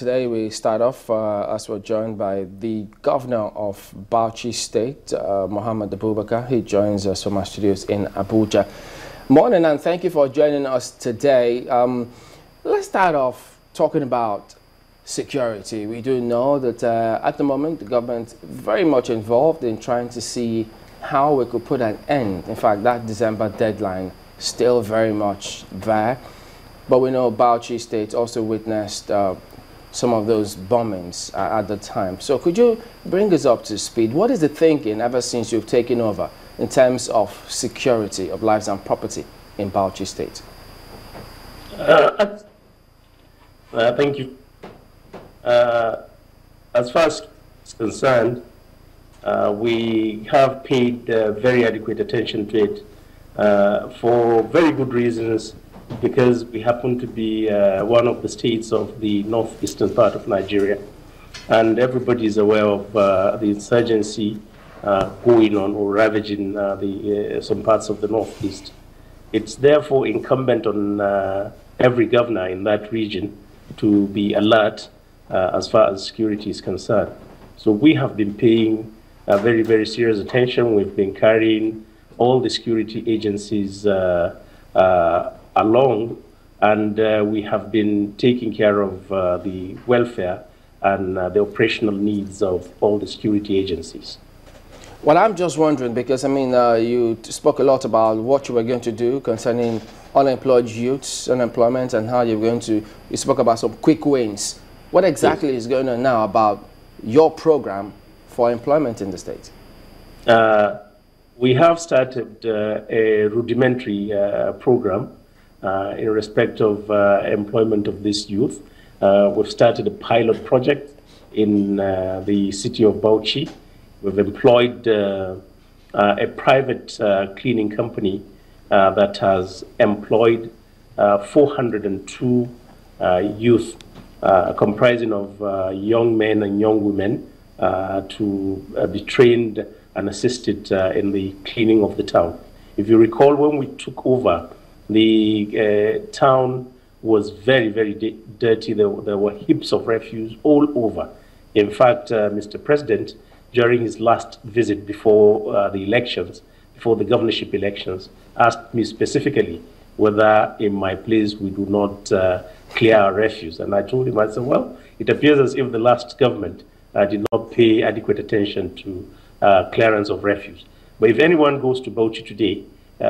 Today we start off as we're joined by the Governor of Bauchi State, Mohammed Abubakar. He joins us from our studios in Abuja. Morning, and thank you for joining us today. Let's start off talking about security. We do know that at the moment the government is very much involved in trying to see how we could put an end. In fact, that December deadline still very much there. But we know Bauchi State also witnessed some of those bombings at the time. So could you bring us up to speed? What is the thinking ever since you've taken over in terms of security of lives and property in Bauchi State? Thank you. As far as it's concerned, we have paid very adequate attention to it for very good reasons, because we happen to be one of the states of the northeastern part of Nigeria, and everybody is aware of the insurgency going on or ravaging some parts of the northeast. It's therefore incumbent on every governor in that region to be alert as far as security is concerned. So we have been paying very, very serious attention. We've been carrying all the security agencies along, and we have been taking care of the welfare and the operational needs of all the security agencies. Well, I'm just wondering, because I mean, you spoke a lot about what you were going to do concerning unemployed youths, unemployment, and how you're going to, you spoke about some quick wins. What exactly is going on now about your program for employment in the state? We have started a rudimentary program in respect of employment of this youth. We've started a pilot project in the city of Bauchi. We've employed a private cleaning company that has employed 402 youth, comprising of young men and young women, to be trained and assisted in the cleaning of the town. If you recall, when we took over, the town was very, very dirty. There were heaps of refuse all over. In fact, Mr. President, during his last visit before the elections, before the governorship elections, asked me specifically whether in my place we do not clear our refuse. And I told him, I said, well, it appears as if the last government did not pay adequate attention to clearance of refuse. But if anyone goes to Bauchi today,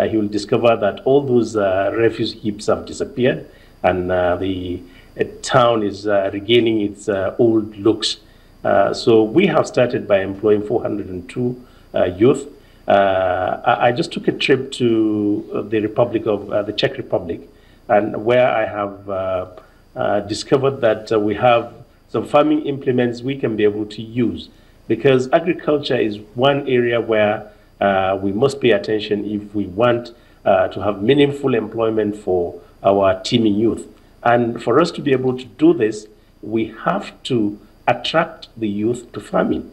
he will discover that all those refuse heaps have disappeared, and the town is regaining its old looks. So we have started by employing 402 youth. I just took a trip to the Republic of the Czech Republic, and where I have discovered that we have some farming implements we can be able to use, because agriculture is one area where we must pay attention if we want to have meaningful employment for our teeming youth. And for us to be able to do this, we have to attract the youth to farming.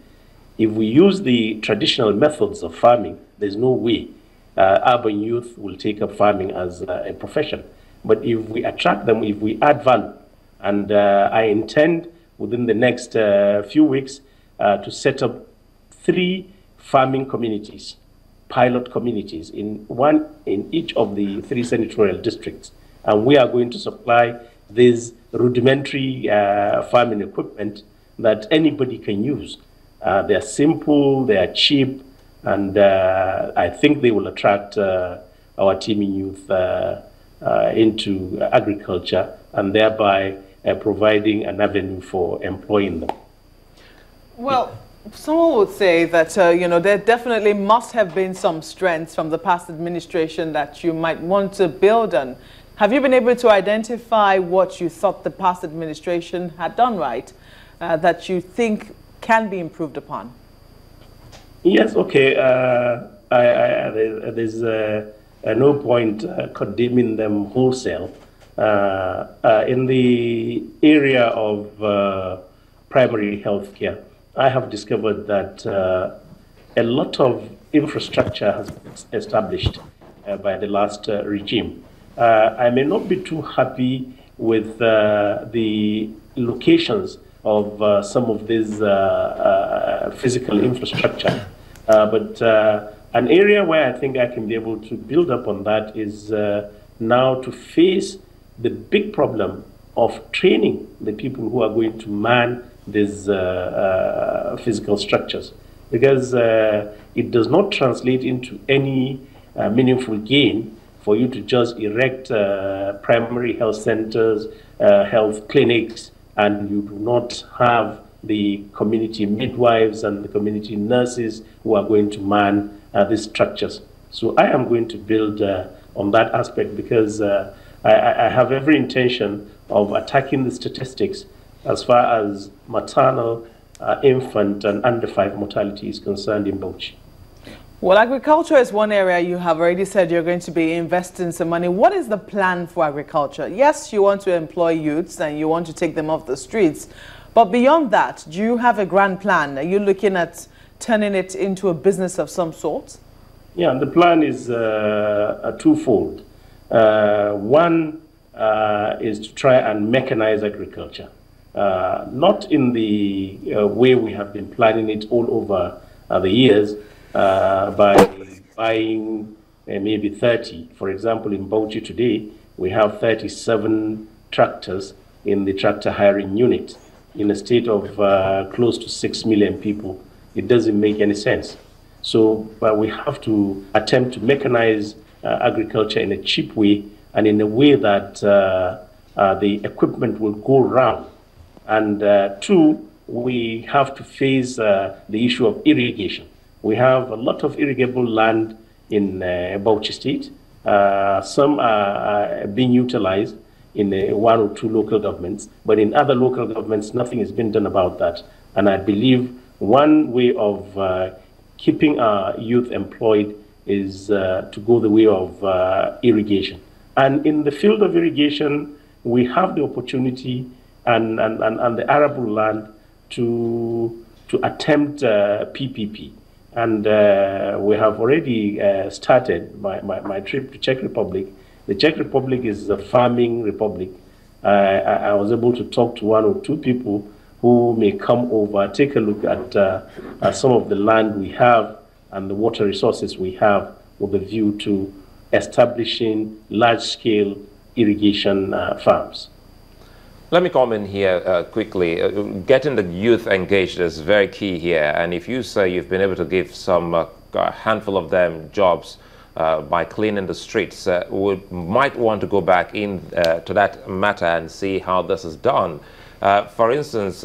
If we use the traditional methods of farming, there's no way urban youth will take up farming as a profession. But if we attract them, if we add value, and I intend within the next few weeks to set up 3 farming communities, pilot communities, in each of the 3 senatorial districts. And we are going to supply this rudimentary farming equipment that anybody can use. They're simple, they are cheap, and I think they will attract our teeming youth into agriculture, and thereby providing an avenue for employing them. Well, someone would say that, you know, there definitely must have been some strengths from the past administration that you might want to build on. Have you been able to identify what you thought the past administration had done right, that you think can be improved upon? Yes, okay. There's no point condemning them wholesale. In the area of primary health care, I have discovered that a lot of infrastructure has been established by the last regime. I may not be too happy with the locations of some of this physical infrastructure. But an area where I think I can be able to build up on that is now to face the big problem of training the people who are going to man these physical structures, because it does not translate into any meaningful gain for you to just erect primary health centers, health clinics, and you do not have the community midwives and the community nurses who are going to man these structures. So I am going to build on that aspect, because I have every intention of attacking the statistics as far as maternal, infant, and under 5 mortality is concerned in Bauchi. Well, agriculture is one area you have already said you're going to be investing some money. What is the plan for agriculture? Yes, you want to employ youths and you want to take them off the streets. But beyond that, do you have a grand plan? Are you looking at turning it into a business of some sort? Yeah, the plan is twofold. One is to try and mechanize agriculture. Not in the way we have been planning it all over the years, by buying maybe 30. For example, in Bauchi today, we have 37 tractors in the tractor hiring unit in a state of close to 6 million people. It doesn't make any sense. So we have to attempt to mechanize agriculture in a cheap way, and in a way that the equipment will go round. And two, we have to face the issue of irrigation. We have a lot of irrigable land in Bauchi State. Some are being utilized in 1 or 2 local governments, but in other local governments, nothing has been done about that. And I believe one way of keeping our youth employed is to go the way of irrigation. And in the field of irrigation, we have the opportunity and the arable land to attempt PPP. And we have already started my trip to Czech Republic. The Czech Republic is a farming republic. I was able to talk to 1 or 2 people who may come over, take a look at some of the land we have and the water resources we have, with a view to establishing large-scale irrigation farms. Let me comment here quickly. Getting the youth engaged is very key here. And if you say you've been able to give some a handful of them jobs by cleaning the streets, we might want to go back in to that matter and see how this is done. For instance,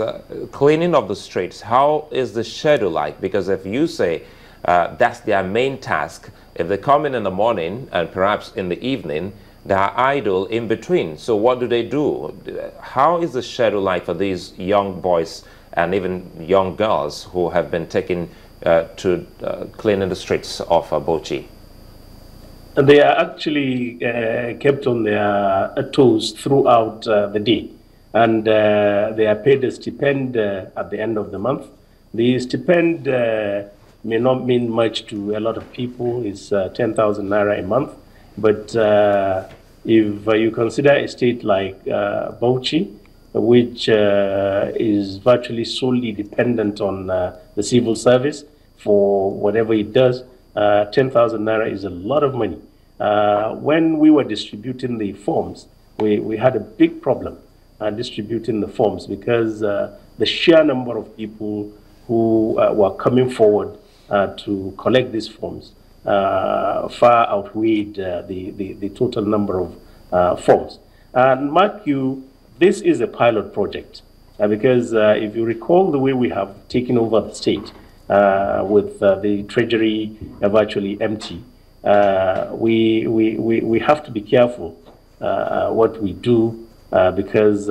cleaning of the streets, how is the schedule like? Because if you say that's their main task, if they come in the morning and perhaps in the evening, they are idle in between. So what do they do? How is the schedule like for these young boys and even young girls who have been taken to cleaning the streets of Bauchi? They are actually kept on their toes throughout the day. And they are paid a stipend at the end of the month. The stipend may not mean much to a lot of people. It's 10,000 naira a month. But if you consider a state like Bauchi, which is virtually solely dependent on the civil service for whatever it does, 10,000 naira is a lot of money. When we were distributing the forms, we had a big problem distributing the forms, because the sheer number of people who were coming forward to collect these forms far outweighed the total number of forms. And mark you, this is a pilot project, because if you recall the way we have taken over the state with the treasury virtually empty, we have to be careful what we do, because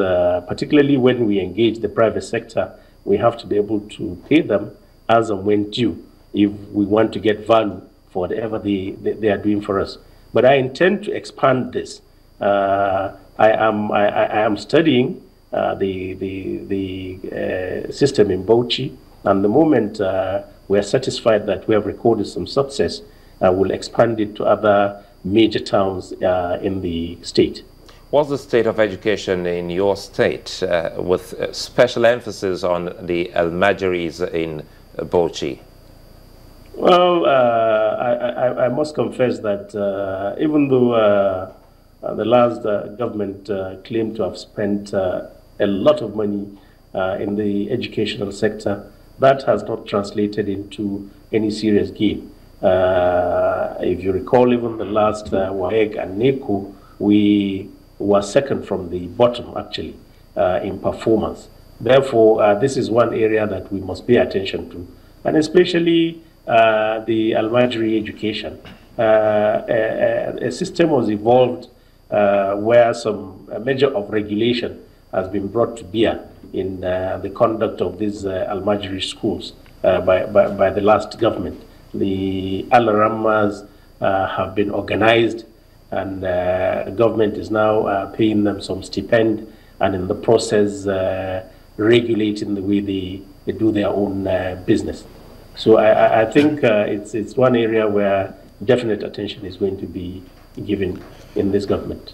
particularly when we engage the private sector, we have to be able to pay them as and when due if we want to get value for whatever they are doing for us. But I intend to expand this. I am studying the system in Bauchi, and the moment we are satisfied that we have recorded some success, we'll expand it to other major towns in the state. what's the state of education in your state, with special emphasis on the Almajiris in Bauchi? Well, I must confess that even though the last government claimed to have spent a lot of money in the educational sector, that has not translated into any serious gain. If you recall, even the last WAEC and NECO, we were second from the bottom, actually, in performance. Therefore, this is one area that we must pay attention to, and especially the Almajiri education. A system was evolved where some measure of regulation has been brought to bear in the conduct of these Almajiri schools by the last government. The Al-Rammas have been organized, and the government is now paying them some stipend, and in the process regulating the way they do their own business. So I think it's one area where definite attention is going to be given in this government.